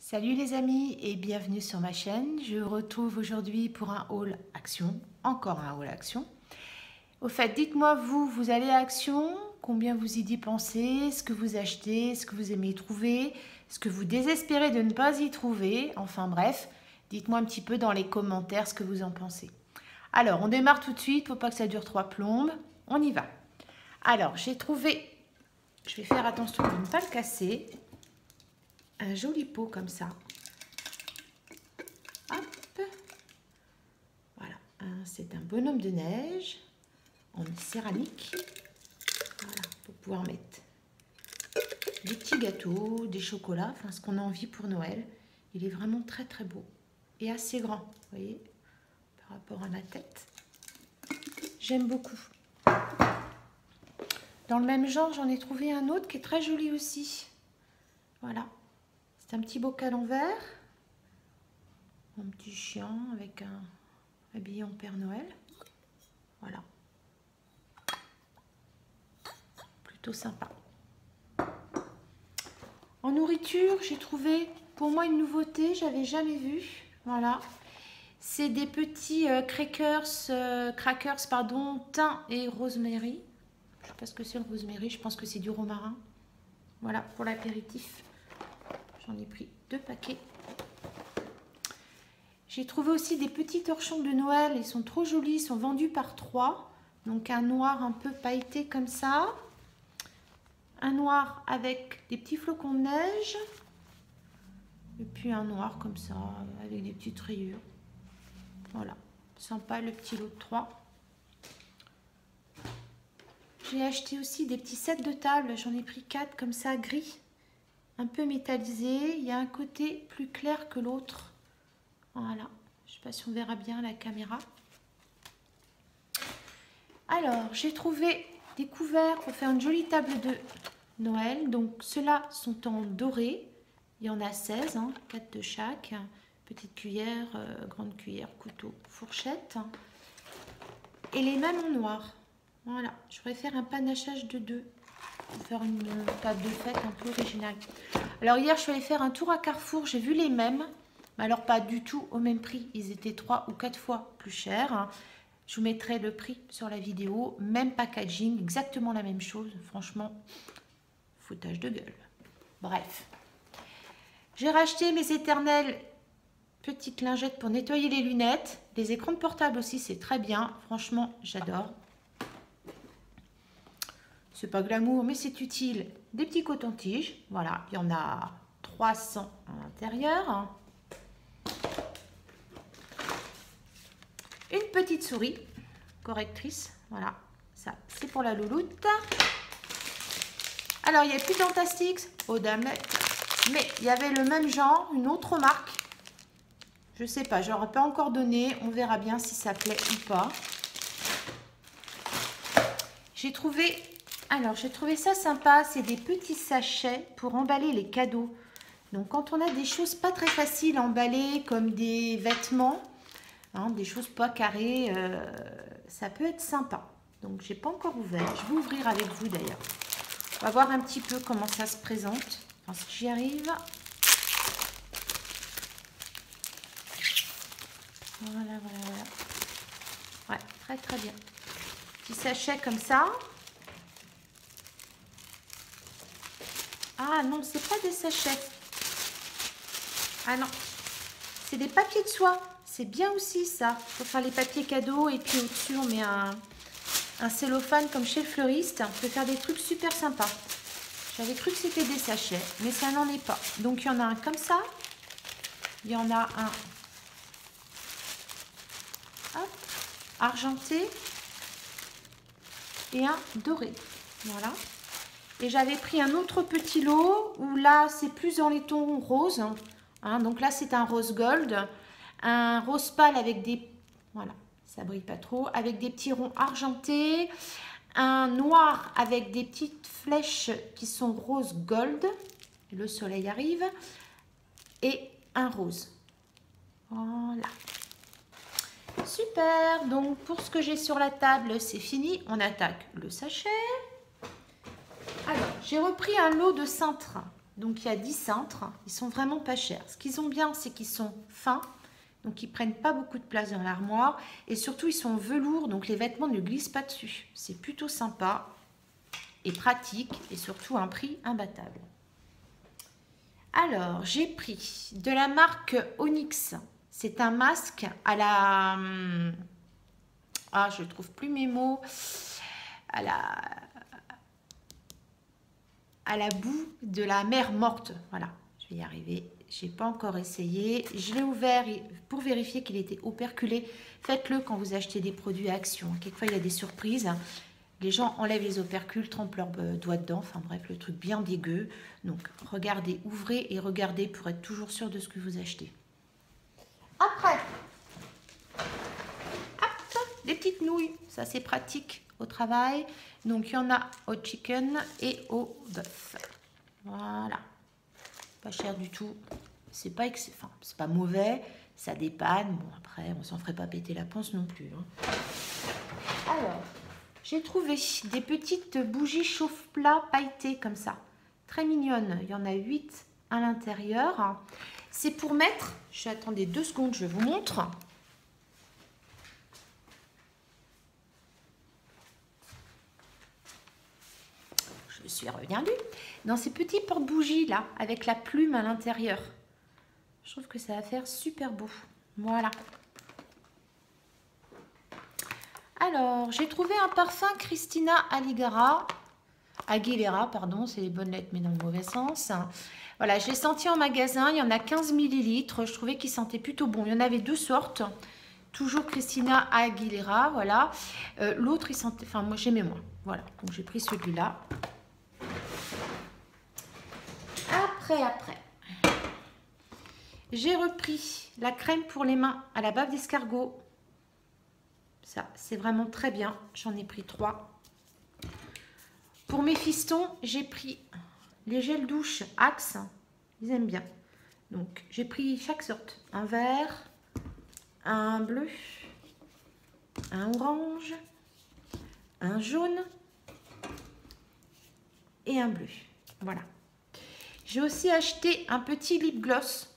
Salut les amis et bienvenue sur ma chaîne. Je vous retrouve aujourd'hui pour un haul Action, encore un haul Action. Au fait, dites-moi vous allez à Action, combien vous y dépensez, ce que vous achetez, ce que vous aimez y trouver, ce que vous désespérez de ne pas y trouver, enfin bref, dites-moi un petit peu dans les commentaires ce que vous en pensez. Alors, on démarre tout de suite, pour pas que ça dure 3 plombes, on y va. Alors, j'ai trouvé, je vais faire attention de ne pas le casser, un joli pot comme ça. Hop. Voilà, c'est un bonhomme de neige en céramique. Voilà, pour pouvoir mettre des petits gâteaux, des chocolats, enfin ce qu'on a envie pour Noël. Il est vraiment très très beau et assez grand, vous voyez, par rapport à ma tête. J'aime beaucoup. Dans le même genre, j'en ai trouvé un autre qui est très joli aussi. Voilà. C'est un petit bocal en verre, un petit chien avec un habillé en Père Noël. Voilà. Plutôt sympa. En nourriture, j'ai trouvé pour moi une nouveauté, j'avais jamais vu. Voilà. C'est des petits crackers, thym et rosemary. Je ne sais pas ce que c'est le rosemary, je pense que c'est du romarin. Voilà, pour l'apéritif. J'en ai pris 2 paquets. J'ai trouvé aussi des petits torchons de Noël. Ils sont trop jolis. Ils sont vendus par 3. Donc un noir un peu pailleté comme ça. Un noir avec des petits flocons de neige. Et puis un noir comme ça avec des petites rayures. Voilà. Sympa le petit lot de 3. J'ai acheté aussi des petits sets de table. J'en ai pris 4 comme ça gris. Un peu métallisé, il y a un côté plus clair que l'autre. Voilà, je ne sais pas si on verra bien à la caméra. Alors, j'ai trouvé des couverts pour faire une jolie table de Noël. Donc, ceux-là sont en doré. Il y en a 16, 4 de chaque. Petite cuillère, grande cuillère, couteau, fourchette. Et les mêmes en noir. Voilà, je voudrais faire un panachage de 2. Pour faire une table de fête un peu originale. Alors hier je suis allée faire un tour à Carrefour, j'ai vu les mêmes, mais alors pas du tout au même prix, ils étaient 3 ou 4 fois plus chers. Je vous mettrai le prix sur la vidéo, même packaging, exactement la même chose, franchement, foutage de gueule. Bref, j'ai racheté mes éternelles petites lingettes pour nettoyer les lunettes, les écrans de portable aussi c'est très bien, franchement j'adore. C'est pas glamour, mais c'est utile. Des petits cotons-tiges. Voilà, il y en a 300 à l'intérieur. Une petite souris correctrice. Voilà, ça, c'est pour la louloute. Alors, il n'y a plus d'Antastix. Oh, dame. Mais il y avait le même genre, une autre marque. Je sais pas, je n'aurais pas encore donné. On verra bien si ça plaît ou pas. J'ai trouvé... Alors, j'ai trouvé ça sympa, c'est des petits sachets pour emballer les cadeaux. Donc, quand on a des choses pas très faciles à emballer, comme des vêtements, des choses pas carrées, ça peut être sympa. Donc, j'ai pas encore ouvert. Je vais ouvrir avec vous d'ailleurs. On va voir un petit peu comment ça se présente. Enfin, si j'y arrive. Voilà. Ouais, très très bien. Petit sachet comme ça. Ah non, c'est pas des sachets. Ah non, c'est des papiers de soie. C'est bien aussi ça. Pour faire les papiers cadeaux et puis au-dessus on met un cellophane comme chez le fleuriste. On peut faire des trucs super sympas. J'avais cru que c'était des sachets, mais ça n'en est pas. Donc il y en a un comme ça. Il y en a un hop, argenté et un doré. Voilà. Et j'avais pris un autre petit lot où là, c'est plus dans les tons roses. Donc là, c'est un rose gold. Un rose pâle avec des... Voilà, ça brille pas trop. Avec des petits ronds argentés. Un noir avec des petites flèches qui sont rose gold. Le soleil arrive. Et un rose. Voilà. Super. Donc, pour ce que j'ai sur la table, c'est fini. On attaque le sachet. Alors, j'ai repris un lot de cintres. Donc il y a 10 cintres. Ils sont vraiment pas chers. Ce qu'ils ont bien, c'est qu'ils sont fins. Donc ils prennent pas beaucoup de place dans l'armoire. Et surtout, ils sont en velours. Donc les vêtements ne glissent pas dessus. C'est plutôt sympa et pratique. Et surtout un prix imbattable. Alors, j'ai pris de la marque Onyx. C'est un masque à la... Ah, je ne trouve plus mes mots. À la boue de la mer morte. Voilà, je vais y arriver. Je n'ai pas encore essayé. Je l'ai ouvert pour vérifier qu'il était operculé. Faites-le quand vous achetez des produits à Action. Quelquefois, il y a des surprises. Les gens enlèvent les opercules, trempent leurs doigts dedans. Enfin bref, le truc bien dégueu. Donc, regardez, ouvrez et regardez pour être toujours sûr de ce que vous achetez. Après, hop, des petites nouilles. Ça, c'est pratique au travail. Donc, il y en a au chicken et au bœuf. Voilà. Pas cher du tout. C'est pas, enfin, c'est pas mauvais. Ça dépanne. Bon, après, on s'en ferait pas péter la panse non plus. Hein. Alors... J'ai trouvé des petites bougies chauffe-plat pailletées comme ça. Très mignonnes. Il y en a 8 à l'intérieur. C'est pour mettre... Attendez 2 secondes, je vous montre. Je suis revenue. Dans ces petits porte-bougies là, avec la plume à l'intérieur. Je trouve que ça va faire super beau. Voilà. Alors, j'ai trouvé un parfum Christina Aguilera, pardon, c'est les bonnes lettres, mais dans le mauvais sens. Voilà, je l'ai senti en magasin, il y en a 15 millilitres. Je trouvais qu'il sentait plutôt bon. Il y en avait 2 sortes. Toujours Christina Aguilera, voilà. L'autre, il sentait... Enfin, moi, j'aimais moins. Voilà, donc j'ai pris celui-là. Après. J'ai repris la crème pour les mains à la bave d'escargot. Ça, c'est vraiment très bien. J'en ai pris 3. Pour mes fistons, j'ai pris les gels douche Axe. Ils aiment bien. Donc, j'ai pris chaque sorte. Un vert, un bleu, un orange, un jaune et un bleu. Voilà. J'ai aussi acheté un petit lip gloss.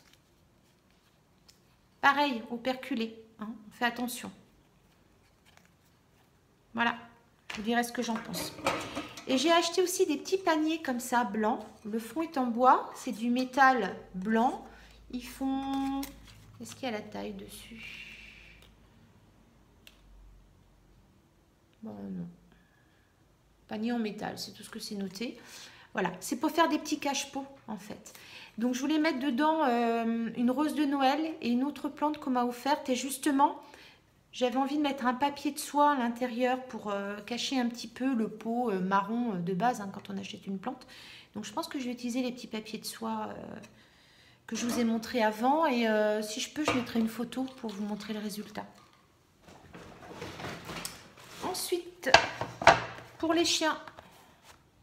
Pareil, operculé. Hein, on fait attention. Voilà, je vous dirai ce que j'en pense. Et j'ai acheté aussi des petits paniers comme ça, blancs. Le fond est en bois, c'est du métal blanc. Ils font... Est-ce qu'il y a la taille dessus? Bon, non. Panier en métal, c'est tout ce que c'est noté. Voilà, c'est pour faire des petits cache-pots en fait. Donc je voulais mettre dedans une rose de Noël et une autre plante qu'on m'a offerte. Et justement... J'avais envie de mettre un papier de soie à l'intérieur pour cacher un petit peu le pot marron de base hein, quand on achète une plante. Donc je pense que je vais utiliser les petits papiers de soie que je vous ai montré avant. Et si je peux, je mettrai une photo pour vous montrer le résultat. Ensuite, pour les chiens.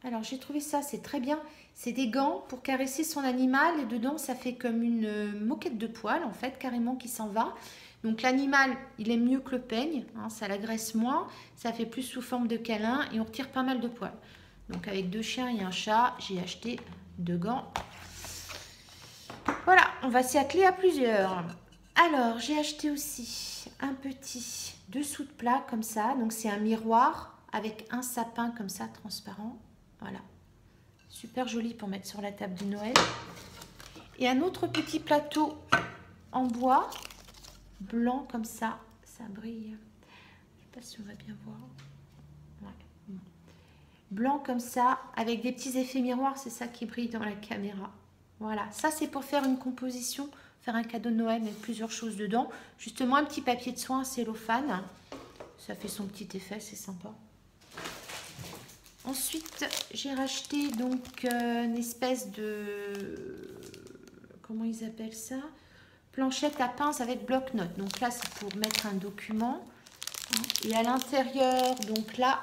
Alors j'ai trouvé ça, c'est très bien. C'est des gants pour caresser son animal. Et dedans, ça fait comme une moquette de poils en fait, carrément qui s'en va. Donc l'animal, il aime mieux que le peigne, hein, ça l'agresse moins, ça fait plus sous forme de câlin et on retire pas mal de poils. Donc avec 2 chiens et un chat, j'ai acheté 2 gants. Voilà, on va s'y atteler à plusieurs. Alors, j'ai acheté aussi un petit dessous de plat comme ça. Donc c'est un miroir avec un sapin comme ça, transparent. Voilà, super joli pour mettre sur la table de Noël. Et un autre petit plateau en bois. Blanc comme ça, ça brille. Je sais pas si on va bien voir. Ouais. Blanc comme ça, avec des petits effets miroirs, c'est ça qui brille dans la caméra. Voilà, ça c'est pour faire une composition, faire un cadeau de Noël, mettre plusieurs choses dedans. Justement, un petit papier de soin, un cellophane. Ça fait son petit effet, c'est sympa. Ensuite, j'ai racheté donc une espèce de... Comment ils appellent ça ? Planchette à pince avec bloc-notes. Donc là, c'est pour mettre un document. Et à l'intérieur, donc là,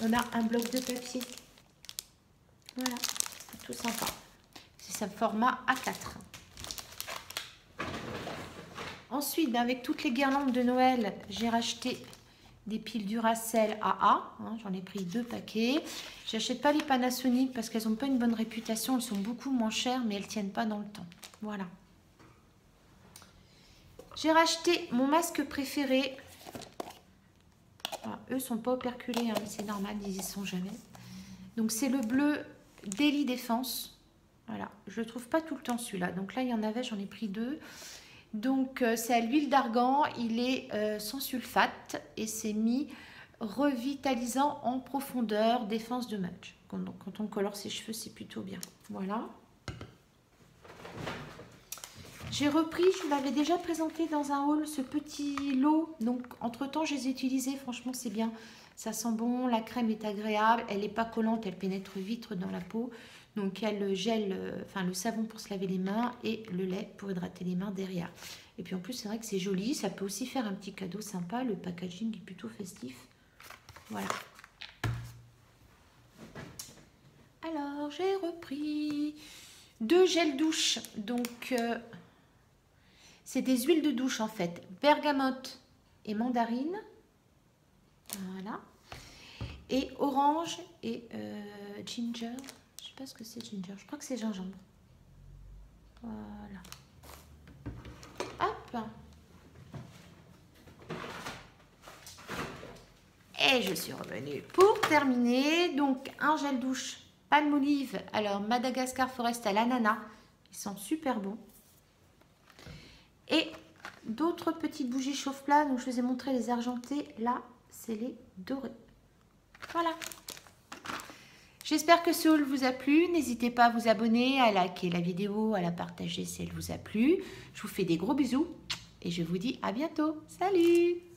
on a un bloc de papier. Voilà, c'est tout sympa. C'est ça format A4. Ensuite, avec toutes les guirlandes de Noël, j'ai racheté des piles Duracell AA, hein, j'en ai pris 2 paquets. J'achète pas les Panasonic parce qu'elles n'ont pas une bonne réputation, elles sont beaucoup moins chères mais elles tiennent pas dans le temps. Voilà. J'ai racheté mon masque préféré. Alors, eux sont pas operculés, hein, c'est normal, ils y sont jamais. Donc c'est le bleu Daily Défense. Voilà, je le trouve pas tout le temps celui-là. Donc là il y en avait, j'en ai pris 2. Donc c'est à l'huile d'argan, il est sans sulfate et c'est mis revitalisant en profondeur, défense de match. Quand on colore ses cheveux, c'est plutôt bien. Voilà. J'ai repris, je vous l'avais déjà présenté dans un haul, ce petit lot. Donc entre temps, je les ai utilisés, franchement c'est bien. Ça sent bon, la crème est agréable, elle n'est pas collante, elle pénètre vite dans la peau. Donc il y a le gel, enfin le savon pour se laver les mains et le lait pour hydrater les mains derrière. Et puis en plus c'est vrai que c'est joli, ça peut aussi faire un petit cadeau sympa. Le packaging est plutôt festif. Voilà. Alors j'ai repris 2 gels douche. Donc c'est des huiles de douche en fait. Bergamote et mandarine. Voilà. Et orange et ginger. Je sais pas ce que c'est ginger. Je crois que c'est gingembre. Voilà. Hop. Et je suis revenue pour terminer. Donc un gel douche Palmolive. Alors Madagascar Forest à l'ananas. Ils sont super bons. Et d'autres petites bougies chauffe-plat. Donc je vous ai montré les argentés. Là, c'est les dorés. Voilà. J'espère que ce haul vous a plu. N'hésitez pas à vous abonner, à liker la vidéo, à la partager si elle vous a plu. Je vous fais des gros bisous et je vous dis à bientôt. Salut!